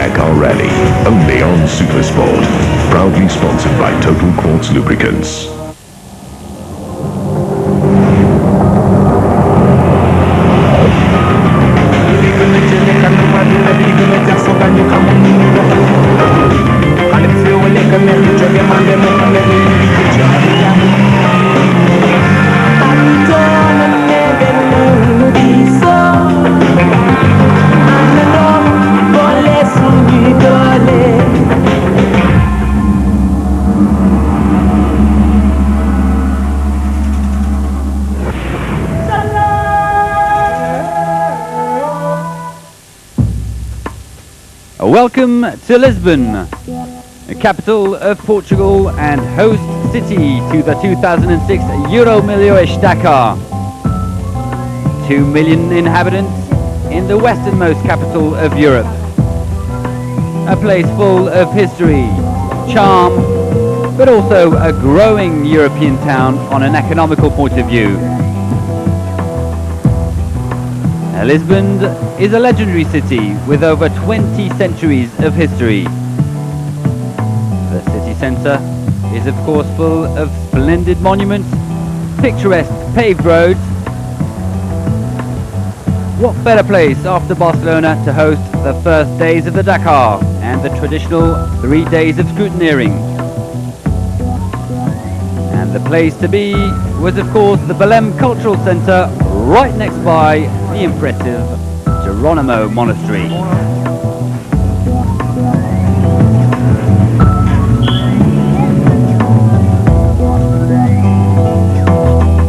Dakar Rally, only on Supersport. Proudly sponsored by Total Quartz Lubricants. Welcome to Lisbon, the capital of Portugal and host city to the 2006 Euromilhões Dakar. 2 million inhabitants in the westernmost capital of Europe. A place full of history, charm, but also a growing European town on an economical point of view. Lisbon is a legendary city with over 20 centuries of history. The city centre is of course full of splendid monuments, picturesque paved roads. What better place after Barcelona to host the first days of the Dakar and the traditional 3 days of scrutineering. And the place to be was of course the Belém Cultural Centre, right next by the impressive Geronimo Monastery.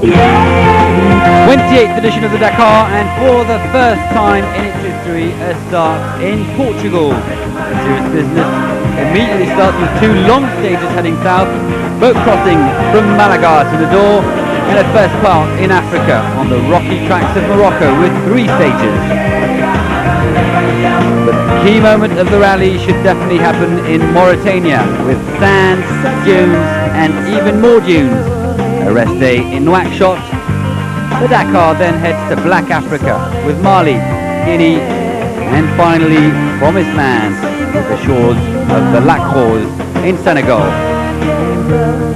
Yeah! 28th edition of the Dakar, and for the first time in its history, a start in Portugal. The serious business immediately starts with 2 long stages heading south, boat crossing from Malaga to the door, and a first part in Africa on the rocky tracks of Morocco with 3 stages. The key moment of the rally should definitely happen in Mauritania with sands, dunes and even more dunes. A rest day in Nouakchott. The Dakar then heads to Black Africa with Mali, Guinea and finally Promised Land with the shores of the Lac Rose in Senegal.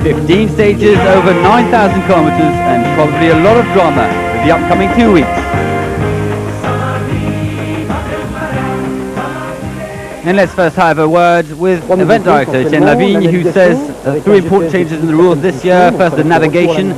15 stages, over 9,000 kilometers and probably a lot of drama for the upcoming 2 weeks. And let's first have a word with event director Etienne Lavigne, who says 3 important changes in the rules this year. First, the navigation.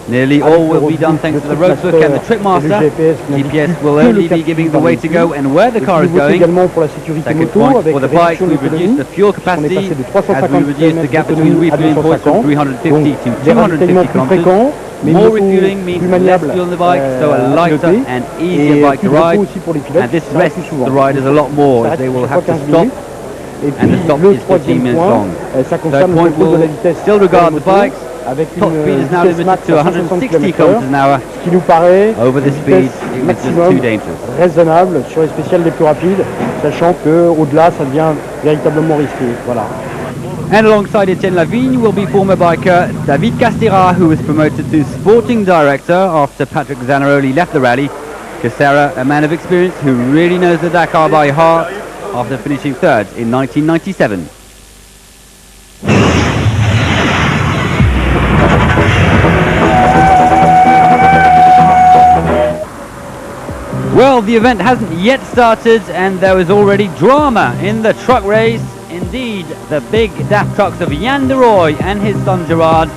Nearly all will be done thanks to the roadbook and the tripmaster. GPS will only be giving the way to go and where the car is going. Second point, for the bike, we've reduced the fuel capacity as we reduced the gap between refueling points from 350 to 250 kilometers. More refueling means less fuel on the bike, so a lighter and easier bike to ride, and this rests the riders a lot more as they will have to stop, and the stop is 15 minutes long. Third point will still regard the bikes. Top speed is now limited to 160 km an hour. Over this speed, it was just too dangerous. Raisonnable sur les spéciales les plus rapides, sachant que au-delà ça devient véritablement risqué. Voilà. And alongside Etienne Lavigne will be former biker David Castira, who was promoted to sporting director after Patrick Zanaroli left the rally. Castira, a man of experience who really knows the Dakar by heart after finishing third in 1997. Well, the event hasn't yet started and there was already drama in the truck race. Indeed, the big DAF trucks of Jan de Roy and his son Gerard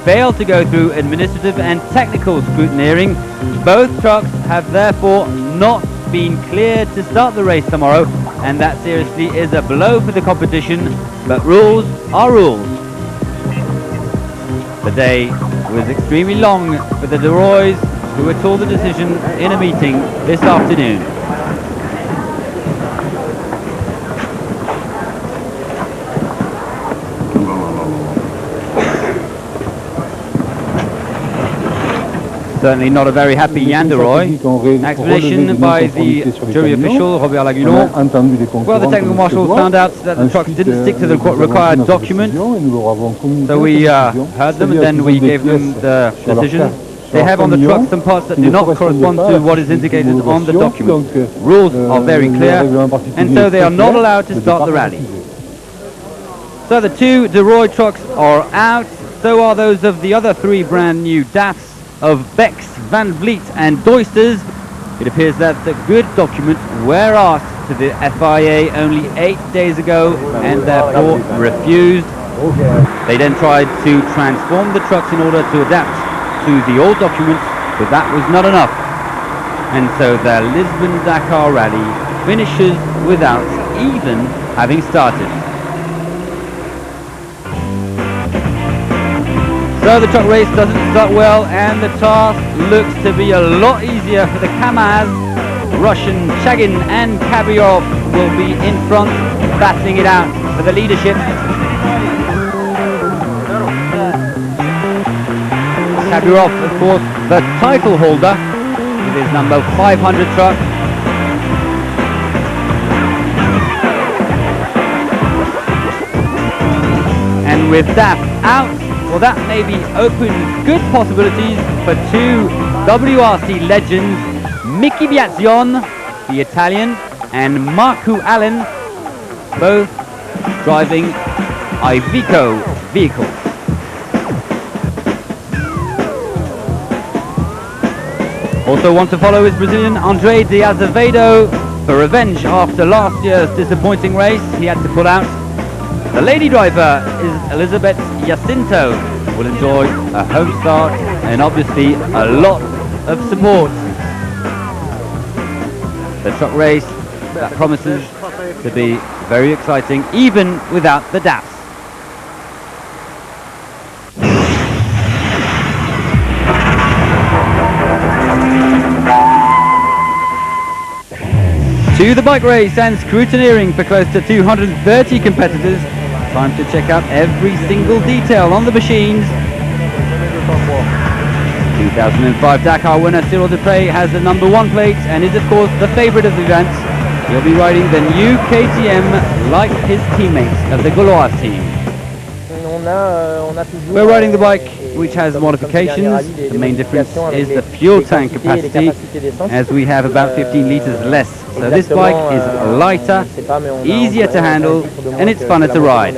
failed to go through administrative and technical scrutineering. Both trucks have therefore not been cleared to start the race tomorrow, and that seriously is a blow for the competition, but rules are rules. The day was extremely long for the de Roys, who were told the decision in a meeting this afternoon. Certainly not a very happy Jan de Roy. Explanation by the jury official, Robert Lagulon. Well, the technical marshal found out that the trucks didn't stick to the required documents. So we heard them and then we gave them the decision. They have on the truck some parts that do not correspond to what is indicated on the document. Rules are very clear, and so they are not allowed to start the rally. So the 2 De Roy trucks are out, so are those of the other 3 brand new DAFs of Bex, Van Vliet and Doisters. It appears that the good documents were asked to the FIA only 8 days ago and therefore refused. They then tried to transform the trucks in order to adapt to the old documents, but that was not enough. And so the Lisbon-Dakar rally finishes without even having started. So the truck race doesn't start well, and the task looks to be a lot easier for the Kamaz. Russian Chagin and Kabyov will be in front, battling it out for the leadership. Kabyov, of course, the title holder with his number 500 truck. And with that out, well, that maybe opens good possibilities for 2 WRC legends, Mickey Biazion, the Italian, and Marco Allen, both driving Iveco vehicles. Also want to follow is Brazilian Andre de Azevedo for revenge after last year's disappointing race. He had to pull out. The lady driver is Elizabeth Jacinto, will enjoy a home start and obviously a lot of support. The truck race that promises to be very exciting even without the DAFs. To the bike race and scrutineering for close to 230 competitors. Time to check out every single detail on the machines. 2005 Dakar winner Cyril Dupré has the number 1 plate and is of course the favourite of the event. He'll be riding the new KTM like his teammates of the Gaulois team. We're riding the bike which has modifications. The main difference is the fuel tank capacity, as we have about 15 litres less. So this bike is lighter, easier to handle, and it's funner to ride.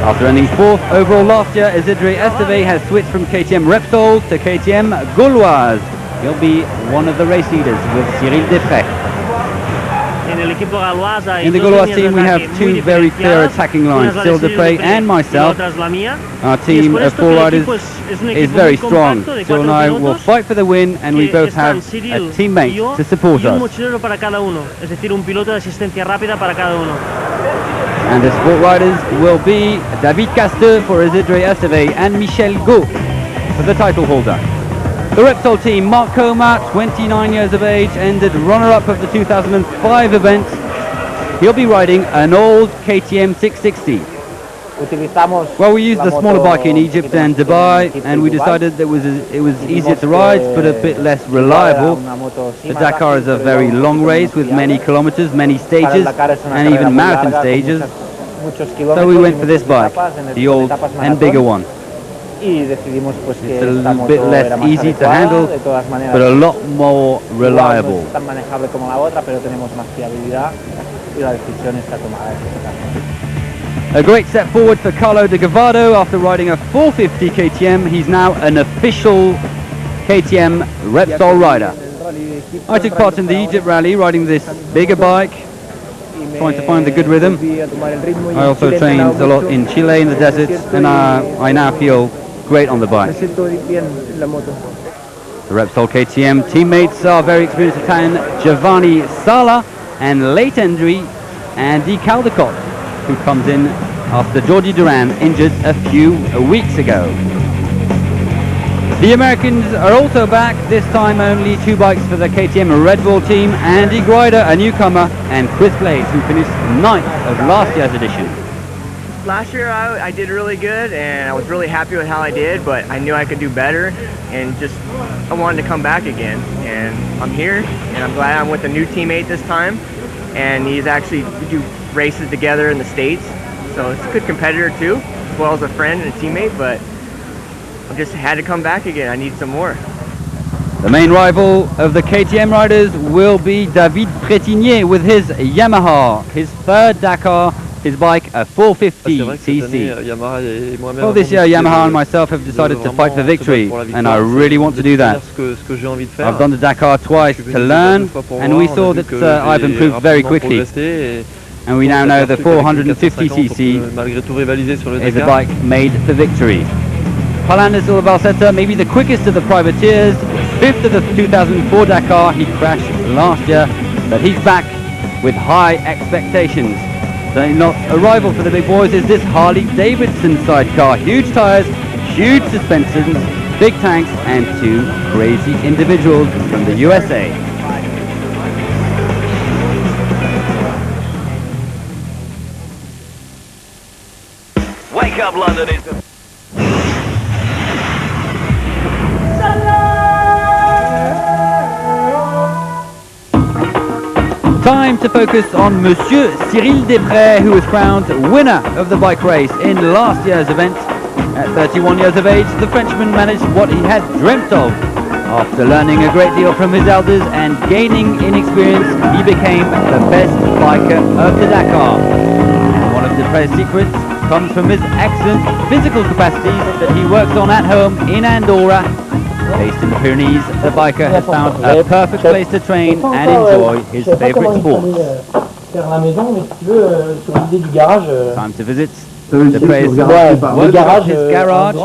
After ending 4th overall last year, Isidre Esteve has switched from KTM Repsol to KTM Gauloise. He'll be one of the race leaders with Cyril Dupré. In the Gaulois team we have 2 very clear attacking lines, Cyril Dupré and myself. Our team of 4 riders is very strong. Cyril and I will fight for the win, and we both have a teammate to support us. And the support riders will be David Casteux for Isidre Esteve and Michel Gault for the title holder. The Repsol team, Mark Coma, 29 years of age, ended runner-up of the 2005 event. He'll be riding an old KTM 660. Well, we used the smaller bike in Egypt and Dubai, and we decided that it was easier to ride, but a bit less reliable. The Dakar is a very long race with many kilometers, many stages, and even marathon stages. So we went for this bike, the old and bigger one. It's a little bit less easy to handle, but a lot more reliable. A great step forward for Carlo De Gavado after riding a 450 KTM. He's now an official KTM Repsol rider. I took part in the Egypt rally riding this bigger bike, trying to find the good rhythm. I also trained a lot in Chile in the desert, and I now feel great on the bike. The Repsol KTM teammates are very experienced Italian Giovanni Sala and late entry Andy Caldecott, who comes in after Georgie Duran injured a few weeks ago. The Americans are also back, this time only 2 bikes for the KTM Red Bull team, Andy Grider, a newcomer, and Chris Blades, who finished 9th of last year's edition. Last year I did really good, and I was really happy with how I did, but I knew I could do better, and I wanted to come back again. And I'm here, and I'm glad I'm with a new teammate this time, and he's actually, we do races together in the States, so it's a good competitor too, as well as a friend and a teammate, but I just had to come back again. I need some more. The main rival of the KTM riders will be David Prétigné with his Yamaha, his third Dakar, his bike a 450cc. Well, this year Yamaha and myself have decided to fight for victory, and I really want to do that. I've done the Dakar twice to learn, and we saw that I've improved very quickly. And we now know the 450cc is a bike made for victory. Paulin Silva Balsetta, maybe the quickest of the privateers, 5th of the 2004 Dakar. He crashed last year, but he's back with high expectations. Certainly not a rival for the big boys is this Harley Davidson sidecar. Huge tyres, huge suspensions, big tanks, and two crazy individuals from the USA. Wake up, London is the... Time to focus on Monsieur Cyril Desprez, who was crowned winner of the bike race in last year's event. At 31 years of age, the Frenchman managed what he had dreamt of. After learning a great deal from his elders and gaining in experience, he became the best biker of the Dakar. And one of Desprez's secrets comes from his excellent physical capacities that he works on at home in Andorra. Based in the Pyrenees, the biker has found a perfect place to train and enjoy his favorite sport. Time to visit Desprez's garage.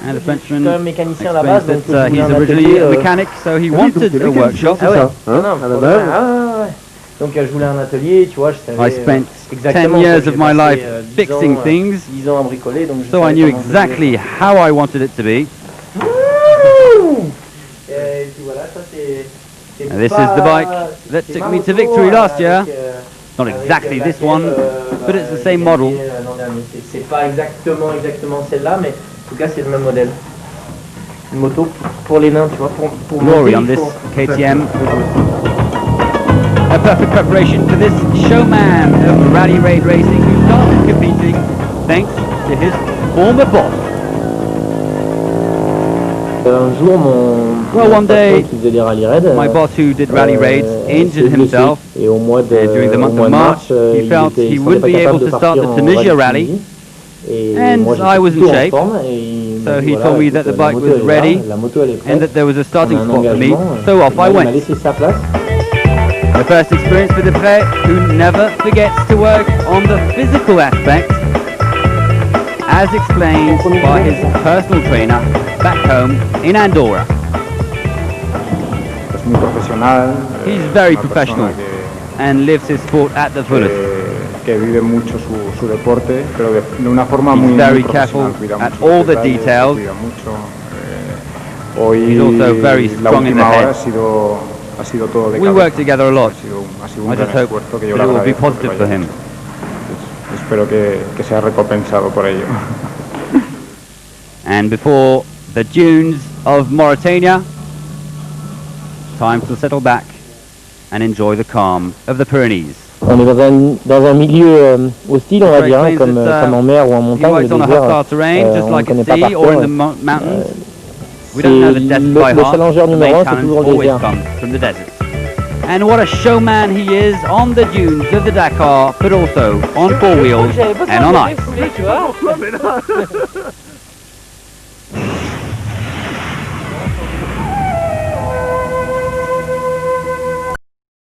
And the Frenchman explains that he's originally a mechanic, so he wanted a workshop. I spent 10 years of my life fixing things, so I knew exactly how I wanted it to be. And this is the bike that took me to victory last year. Not exactly this one, but it's the same model. C'est pas exactement celle-là, mais en tout cas c'est le même modèle. Une moto pour les nains, tu vois, pour Glory on this KTM. A perfect preparation for this showman of rally raid racing who started competing thanks to his former boss. Un jour, one day, qui faisait des rally raids, my boss who did rally raids injured himself, and during the month of March he felt he wouldn't be able to start the Tunisia rally, and I was in shape, so he told me that the bike was ready and that there was a starting spot for me, so off I went. My first experience with Desprez, who never forgets to work on the physical aspect, as explained by his personal trainer back home in Andorra. He's very professional and lives his sport at the fullest. Vive mucho su deporte, pero de una forma He's muy very profesional, careful at all the details. He's also very strong in the head. We work together a lot. I just hope that it will be positive for him. Espero que sea recompensado por ello. And before the dunes of Mauritania, time to settle back and enjoy the calm of the Pyrenees. On est dans un milieu hostile, on va dire, hein, comme en mer ou en montagne, le désert, on ne connaît pas par cœur. We don't know the desert by heart. Challengeur The numéro main 1, c'est challenge toujours le always désert. comes from the desert. And what a showman he is on the dunes of the Dakar, but also on four wheels and on ice.